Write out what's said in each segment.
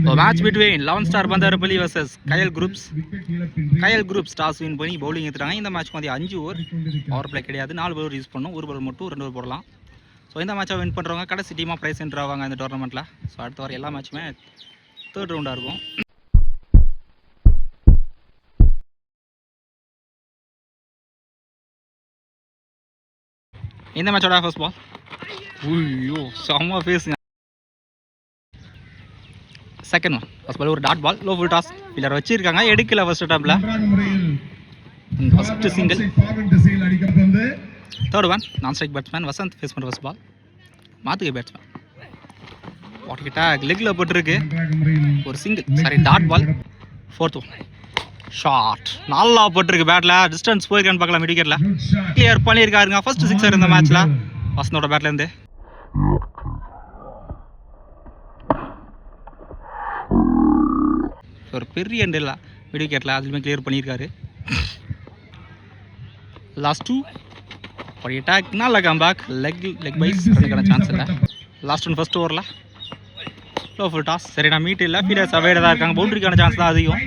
Match between 11 star Bandarapalli versus Kayal groups. Kayal groups toss win பண்ணி bowling எடுத்துட்டாங்க. இந்த மேட்ச் வந்து 5 ஓவர் பவர் பிளே கிடையாது. 4 பவுலர் யூஸ் பண்ணணும். 1 பவுலர் மட்டும் 2 ஓவர் போடலாம். ஸோ இந்த மேட்சை வின் பண்ணுறவங்க கடைசி டீமாக ப்ரைஸ் என்ட்ரு ஆவாங்க இந்த டோர்னமெண்ட்டில். ஸோ அடுத்த வர எல்லா மேட்சுமே 3rd ரவுண்டாக இருக்கும். இந்த மேட்சோட ஃபர்ஸ்ட் பால் ஐயோ செம்ம ஃபேஸுங்க. செகண்ட் ஒன் ஃபர்ஸ்ட் பால் ஒரு dot ball low full toss பில்லர் வச்சிருக்காங்க, எடுக்கல ஃபர்ஸ்ட் அட்டம்ப்ல. First single. Third one non strike batsman Vasanth face பண்ணுற ஃபர்ஸ்ட் பால் மாத்துகை பேட்ஸ்மேன் வாட்டிக்கிட்டா லெக்ல போட்டுருக்கு ஒரு single, sorry dot ball. Fourth one short நல்லா போட்டிருக்கு பேட்ல, டிஸ்டன்ஸ் போயிருக்கான்னு பார்க்கலாம். மிடிக்கெட்ல கிளியர் பண்ணியிருக்காருங்க. ஃபர்ஸ்ட் சிக்ஸர் இந்த மேட்ச்ல வசந்தோட பேட்ல இருந்து. ஒரு பெரிய எண்ட் இல்லை விக்கெட்டில், அதுலேயுமே கிளியர் பண்ணியிருக்காரு. லாஸ்ட் 2 ஒரு அட்டாக் நல்ல கம்பேக், லெக் பைஸ் அதுக்கான சான்ஸ் இல்லை. லாஸ்ட் ஒன் ஃபர்ஸ்ட் ஓவரில் லோ ஃபுல் டாஸ், சரி நான் மீட் இல்லை, ஃபீல்டர்ஸ் அவைடாக தான் இருக்காங்க, பவுண்டரிக்கான சான்ஸ் தான் அதிகம்.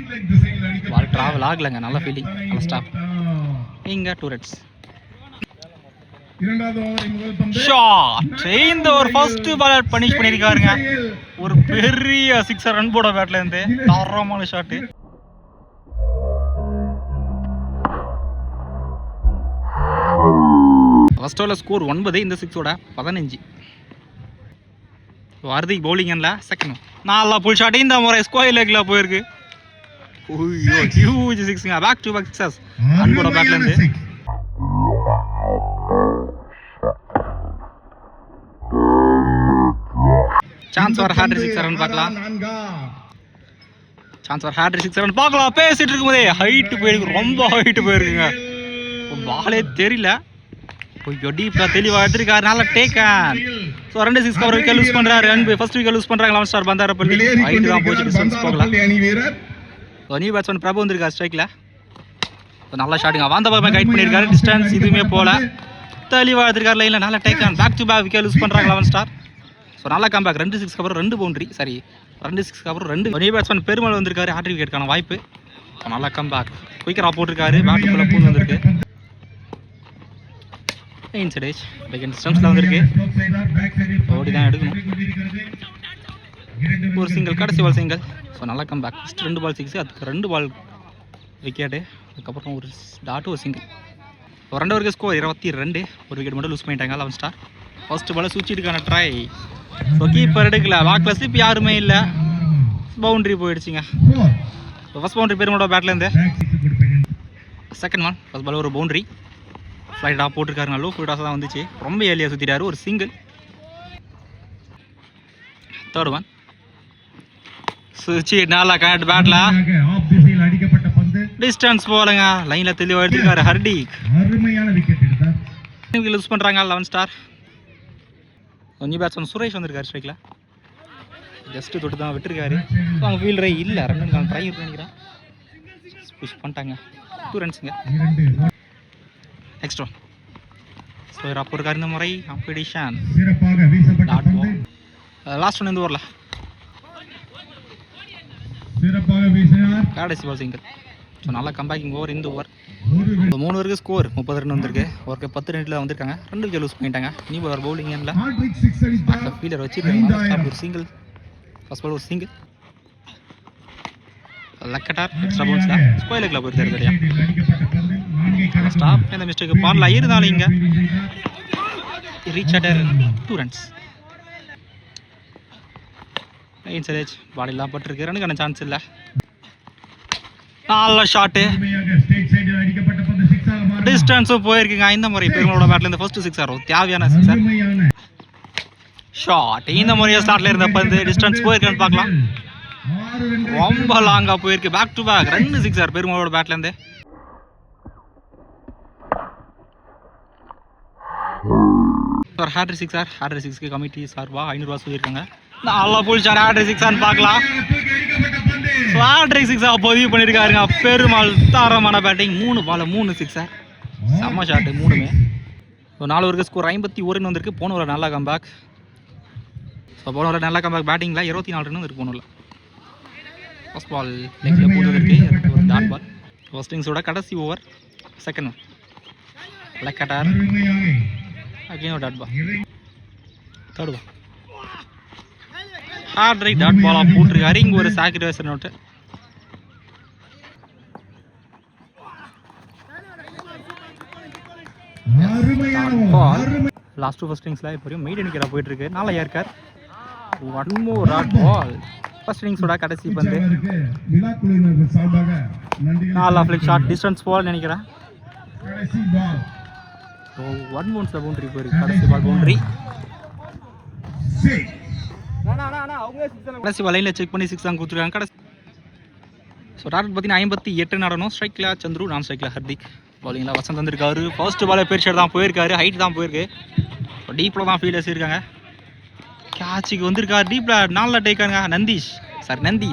பால் ட்ராவல் ஆகலைங்க, நல்ல ஃபீலிங், நல்ல ஸ்டாப். இங்கே 2 ரன்ஸ். ஷாட் இந்த ஒரு ஃபர்ஸ்ட் பால் பனிஷ் பண்ணியிருக்காருங்க. ஒரு பெரிய 6 ரன் போட பேட்ல இருந்து தரமான ஷாட்டு. ஃபர்ஸ்ட் ஓவரில் ஸ்கோர் 9, இந்த 6ஓட 15. வார்த்திக் பவுலிங்ல செகண்ட் நல்லா புல் ஷாட், இந்த முறை ஸ்கொயர் லெக்ல போயிருக்கு. ஹியூஜ் சிக்ஸுங்க, பேக் டு பேக் சிக்ஸஸ் அன்போட பேட்ல இருந்து. சான்ஸ் ஃபார் ஹேட்ரிக் 6 ரன் பார்க்கலாம். சான்ஸ் ஃபார் ஹேட்ரிக் 6 ரன் பார்க்கலாம். பேசிட்டு இருக்கும்போதே ஹைட் போயிருக்கு, ரொம்ப ஹைட் போயிருக்குங்க. பாலே தெரியல, டீப்ல தெளிவாக எடுத்திருக்காரு. நல்ல taken. So 2 6 cover wicket lose பண்றாரு. ஃபர்ஸ்ட் விக்கெட் லூஸ் பண்றாங்க 11 ஸ்டார் பந்தாரப்பள்ளி. ஹைட் தான் போச்சு, டிஸ்டன்ஸ் போகலாம். நியூ பேட்ஸ்மேன் பிரபு வந்திருக்காரு ஸ்ட்ரைக்ல. நல்ல ஷாட்டுங்க, வாந்த பால் கைட் பண்ணியிருக்காரு. டிஸ்டன்ஸ் இதுவுமே போல தெளிவாக எடுத்திருக்காரு லைன்ல. நல்ல taken, back to back wicket lose பண்றாங்க 11 ஸ்டார். ஸோ நல்ல comeback, 2 6 cover 2 boundary, sorry 2 6 cover 2. New batsman Perumal வந்திருக்காரு, ஹேட்ரிக் விக்கெட்டுக்கான வாய்ப்பு. நல்ல கம்பேக், குயிக்கராக போட்டிருக்காரு, பேட்டுக்குள்ள பூந்து வந்திருக்கு. இன்சைட் பேக் டிஸ்டன்ஸ்ல வந்திருக்கு, ஓடி தான் எடுக்கணும். ஒரு சிங்கிள், கடைசி பால் சிங்கிள். ஸோ நல்ல கம்பேக். ஃபஸ்ட் 2 பால் 6, அதுக்கு 2 பால் விக்கெட்டு, அதுக்கப்புறம் ஒரு டாட்டு ஒரு சிங்கிள். 2 ஓவருக்கு ஸ்கோர் 22. ஒரு விக்கெட் மட்டும் லூஸ் பண்ணிட்டாங்க 11 ஸ்டார். ஃபர்ஸ்ட் பால் சூச்சிட்டுக்கான ட்ரை, ஸோ கீப்பர் எடுக்கல, வாக்கில் ஸ்லிப் யாருமே இல்லை, பவுண்டரி போயிடுச்சுங்க. ஃபர்ஸ்ட் பவுண்டரி பெருமோட பேட்ல இருந்து. செகண்ட் ஒன் ஃபர்ஸ்ட் பால் ஒரு பவுண்டரி ஃப்ளைட்டாக போட்டிருக்காருங்க, லோ ஃபுல்டாஸாக தான் வந்துச்சு, ரொம்ப ஏர்லியாக சுற்றிட்டாரு, ஒரு சிங்கிள். தேர்ட் ஒன் சுச்சி நல்லா கனெக்ட் பேட்ல, டிஸ்டன்ஸ் போலங்க, லைனில் தெளிவாக எடுத்துருக்காரு ஹர்டிக். லூஸ் பண்ணுறாங்க 11 ஸ்டார். நியூ பேட்ஸ்மேன் சுரேஷ் வந்திருக்காரு ஸ்ட்ரைக்கில், ஜஸ்ட் தொட்டு தான் விட்டுருக்காரு. ஸோ அவங்க ஃபீல்டரே இல்லை, 2 ட்ரை பண்ணிக்கிறேன், புஷ் பண்ணிட்டாங்க. 2 ரன்ஸுங்க. நெக்ஸ்ட் ஒன் ஸ்கொயர் அப்போ இருக்காரு. இந்த முறை காம்படிஷன் லாஸ்ட் ஒன் இந்த ஓவரில் கடைசி பால் சிங்கிள். ஸோ நல்லா கம்பேக்கிங் ஓவர் இந்த ஓவர். 3 ஓவருக்கு ஸ்கோர் 30 ரன் வந்திருக்கு. ஓவருக்கு 10 ரன்ல வந்திருக்காங்க, 2 விக்கெட் லூஸ் பண்ணிட்டாங்க. நீ ஒரு பவுலிங் இல்லை, ஃபீல்டர் வச்சுருக்காங்க. ஒரு சிங்கிள், ஃபர்ஸ்ட் பால் ஒரு சிங்கிள், லக்கட்டார் எக்ஸ்ட்ரா பவுன்ஸ்ல ஸ்கொயர் லெக்ல போயிருக்காரு. சரியா ஸ்டாப் இந்த மிஸ்டேக் பாடல இருந்தாலும் இங்கே ரீச் அட்டர் 2 ரன்ஸ். இன்சரேஜ் பாடிலாம் பட்டிருக்கு, ரனுக்கான சான்ஸ் இல்லை. நல்ல ஷாட்டு, டிஸ்டன்ஸும் போயிருக்குங்க. இந்த முறை பெருமாளோட பேட்ல இருந்து ஃபர்ஸ்ட் 6 ஆகும், தேவையான 6 ஷாட். இந்த முறையை ஸ்டார்ட்ல இருந்த பந்து டிஸ்டன்ஸ் போயிருக்கான்னு பார்க்கலாம், ரொம்ப லாங்கா போயிருக்கு. பேக் டு பேக் 2 6 பெருமாளோட பேட்ல இருந்து. ஹேட்ரிக் 6 ஹேட்ரிக் 6க்கு கமிட்டி சார்பா 500 ரூபா சொல்லியிருக்காங்க. நல்லா புல் ஷாட், ஹேட்ரிக் 6 பார்க்கலாம். ஹேட்ரிக் 6 பதிவு பண்ணியிருக்காருங்க பெருமாள். தரமான பேட்டிங், 3 பால் 3 6 செம்ம ஷாட்டு 3மே. 4 ஓவருக்கு ஸ்கோர் 51 ரன் வந்திருக்கு. போன ஓவர் நல்லா கம்பேக். ஸோ போன ஓவர் நல்லா கம்பேக் பேட்டிங்கில் 24 ரன் இருக்கு போன ஓவரில். ஃபர்ஸ்ட் பால் லெக்கில் போட்டுருக்கு, ஒரு டாட் பால். ஃபர்ஸ்ட் இன்னிங்ஸோட கடைசி ஓவர், செகண்ட் ஒன் லெக் அட்டார், அகைன் ஒரு dot ball. Third ball hard right dot பாலாக போட்டிருக்காரு. இங்கே ஒரு சாக்ரிஃபைஸ் நோட்டு. லாஸ்ட் டூ ஃபர்ஸ்ட் இன்னிங்ஸில் இப்போ வரையும் மெய்ட் அடிக்கிறா போயிட்டு இருக்கு. நாளை ஏற்கார் one more dot ball. First இன்னிங்ஸோட கடைசி பந்து 4 ஃபிளிக் ஷாட் டிஸ்டன்ஸ் பால் நினைக்கிறேன். ஸோ 1 பவுன்ஸில் பவுண்டரி போயிருக்கு. கடைசி பால் பவுண்டரி. கடைசி பால் லைனில் செக் பண்ணி 6 தான் கொடுத்துருக்காங்க. கடைசி ஸோ டார்கெட் பார்த்தீங்கன்னா 58 நடணும். ஸ்ட்ரைக்கில் சந்துரு, நான் ஸ்ட்ரைக்கில் ஹர்திக், பவுலிங்கில் வசந்த் வந்திருக்காரு. ஃபர்ஸ்ட் பால் பெருஷர் தான் போயிருக்காரு, ஹைட் தான் போயிருக்கு. டீப்பில் தான் ஃபீல்டர்ஸ் இருக்காங்க. கேட்சுக்கு வந்திருக்காரு டீப்பில் 4 டேக்காங்க. நந்தி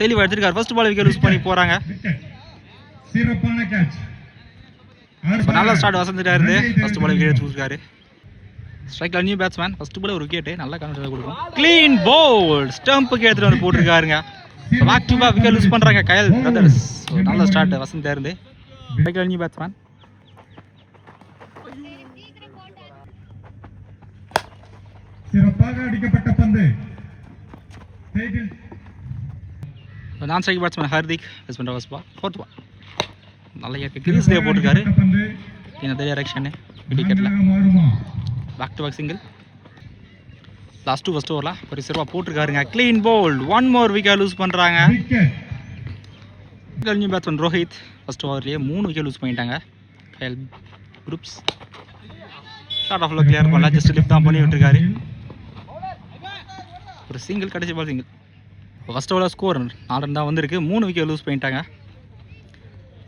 தெளிவாக எடுத்திருக்காரு. ஃபர்ஸ்ட் பால் விக்கெட் லூஸ் பண்ணி போகிறாங்க. நல்ல ஸ்டார்ட் வசந்துட்டா இருந்து ஃபர்ஸ்ட் பால் விக்கெட் எடுத்துருக்காரு. ஸ்ட்ரைக்கில் நியூ பேட்ஸ்மேன், ஃபர்ஸ்ட் பால் ஒரு விக்கெட்டு நல்ல கான்ஃபிடன்ஸ் கொடுக்கும். க்ளீன் பவுல், ஸ்டம்புக்கு எடுத்துகிட்டு வந்து போட்டிருக்காருங்க. Back to back wicket loose பண்ணுறாங்க கயல் பிரதர்ஸ். நல்ல ஸ்டார்ட் வசந்தா இருந்து. ஸ்ட்ரைக்கில் நியூ பேட்ஸ்மேன், சிறப்பாக அடிக்கப்பட்ட பந்து. Non strike batsman Hardik, fourth ball நல்ல கிரீஸ்லேயே போட்டிருக்காரு. இந்த டைரக்ஷனு விக்கெட்டில் back to back single. Last two first ஓவரில் ஒரு சிறப்பாக போட்டிருக்காருங்க. Clean bowl, 1 more wicket loose பண்ணுறாங்க. நியூ பேட்ஸ்மேன் ரோஹித் ஃபர்ஸ்ட் ஓவர்லேயே 3 விக்கெட் லூஸ் பண்ணிட்டாங்க. கயல் குரூப்ஸ் ஷார்ட் ஆஃப்ல கிளியர் பண்ணல, ஜஸ்ட் லிஃப்ட் தான் பண்ணி விட்டுருக்காரு. ஒரு சிங்கிள், கடைசி பால் சிங்கிள். ஃபர்ஸ்ட் ஓவரில் ஸ்கோர் 4 ரன் தான் வந்திருக்கு. 3 விக்கெட் லூஸ் பண்ணிட்டாங்க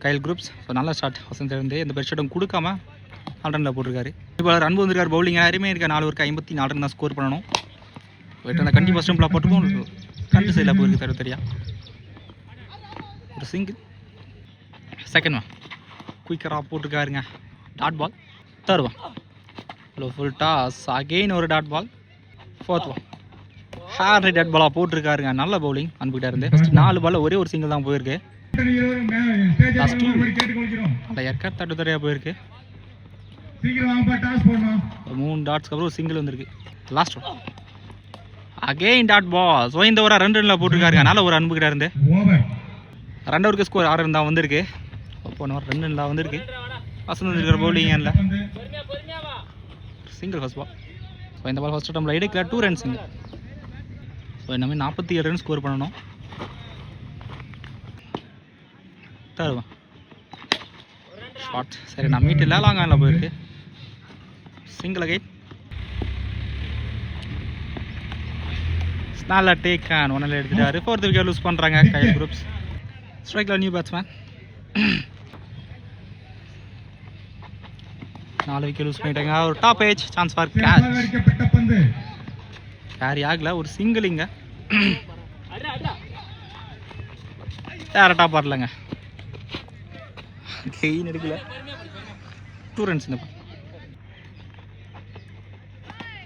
கயல் குரூப்ஸ். ஸோ நல்ல ஸ்டார்ட் வசந்த் இருந்து எந்த பெர் ஷாட்டும் கொடுக்காம 4 ரனில் போட்டிருக்காரு. இப்போ ரன் வந்திருக்காரு. பவுலிங் யாருமே இருக்க 4 ஓவருக்கு 54 ரன் தான் ஸ்கோர் பண்ணணும். அந்த கண்டிப்பாக ஸ்டம்பில் போட்டுக்கும் கண்டு சைடில் போயிருக்கு தெரியா. ஒரு சிங்கிள், செகண்ட் ஒன் குயிக்கராக போட்டிருக்காருங்க. Dot ball. Third one hello full toss, again ஒரு dot ball. Fourth one hard right dot பாலாக போட்டிருக்காருங்க. நல்ல பவுலிங் அனுப்பிக்கிட்டா இருந்து. ஃபஸ்ட் 4 பாலில் ஒரே ஒரு சிங்கிள் தான் போயிருக்கு. நல்ல ஏற்கார் தட்டு தரையாக போயிருக்கு. 3 டாட்ஸ்க்கு அப்புறம் ஒரு சிங்கிள் வந்திருக்கு. Last one again dot ball. So இந்த ஒரு 2 ரனில் போட்டிருக்காருங்க. நல்ல ஒரு அனுப்புக்கிட்டா இருந்து. 2 ஓவருக்கு ஸ்கோர் 6 ரன் தான் வந்திருக்கு. போன 2 ரன்லாம் வந்திருக்கு. வசந்த் வந்துருக்கிற bowling single first ball. So இந்த பால் ஃபர்ஸ்ட் டைமில் எடுக்கல, 2 ரன் சிங்கிள். ஸோ இன்னமே 47 ரன் ஸ்கோர் பண்ணணும். தேர்ட் ஒன் ஷார்ட், சரி நான் மீட்டு இல்லை, லாங் ஆனில் போயிருக்கு. Single again. நல்ல டேக் ஆன் 1 எடுத்துட்டாரு. 4th விக்கெட் லூஸ் பண்ணுறாங்க கயல் குரூப்ஸ். ஸ்ட்ரைக்கில் நியூ பேட்ஸ்மேன் 4 விக்கெட் லூஸ் பண்ணிட்டாங்க. ஒரு top age chance for catch. Carry ஆகல, ஒரு சிங்கிள் இங்க டேரக்டாக பாடலங்க. கெயின் எடுக்கல, 2 ரன்ஸ். இந்த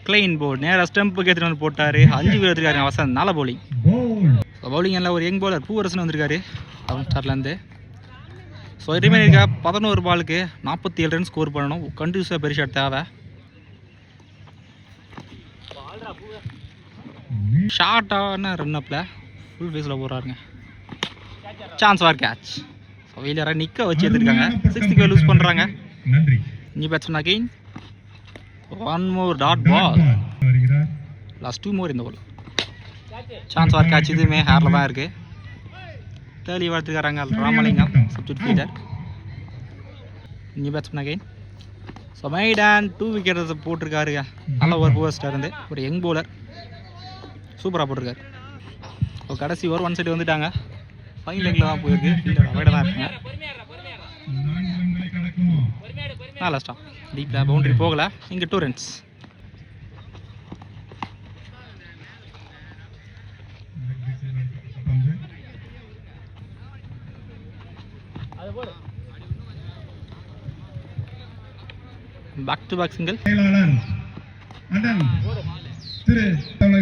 கிளைன் போர்டு நேராக ஸ்டம்புக்கு எடுத்துகிட்டு வந்து போட்டார். 5 விக்கெட் எடுத்துருக்காரு வசந்த். நல்ல பவுலிங். பவுலிங் எல்லாம் ஒரு யங் பவுலர் பூவரசன் வந்திருக்காரு ஸ்டார்ட்லேருந்து. ஸோ ரிமைன் இருக்க 11 பாலுக்கு 47 ரன் ஸ்கோர் பண்ணணும். கண்டினியூஸாக பெரிய ஷாட் தேவை. ஷார்ட்டான ரன் அப்பில் ஃபுல் ஃபேஸில் போகிறாருங்க. Chance for catch. ஸோ வீலராக நிற்க வச்சு எடுத்துருக்காங்க. 6th விக்கெட் லூஸ் பண்ணுறாங்க. New batsman again 1 more dot ball. Last 2 more இந்த பால். Chance for catch. இதுவுமே ஹேரில் தான் இருக்குது. தெளிவாக எடுத்துக்கிறாங்க Ramalingam substitute fielder. New batsman again. So maiden 2 wicket போட்டிருக்காருங்க. நல்ல ஒரு போஸ்டாக இருந்து ஒரு யங் பவுலர் சூப்பராக போட்டிருக்காரு. ஸோ கடைசி ஓவர் 1 சைடு வந்துட்டாங்க. ஃபைன் லெக்கில் தான் போயிருக்கு. ஃபீல்டர் அவைடாக தான் இருக்குங்க. லாஸ்டா டீப்பில் பவுண்டரி போகலை. இங்கே 2 runs. Back to back single.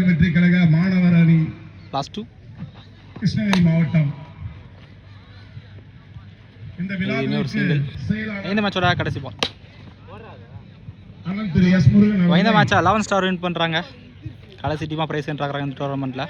வெற்றி கழக மாணவர் அணி லாஸ்ட் 2 கிருஷ்ணகிரி மாவட்டம். இந்த இன்னொரு விழாவிற்கு single. செயலாளர் இந்த மேட்சோட கடைசி பால். அண்ணன் திரு எஸ் முருகன் இந்த அவர்களை மேட்சை 11 ஸ்டார் வின் பண்ணுறாங்க. கடைசி டீமாக ப்ரைஸ் என்ட்ராகிறாங்க இந்த டோர்னமெண்ட்டில்.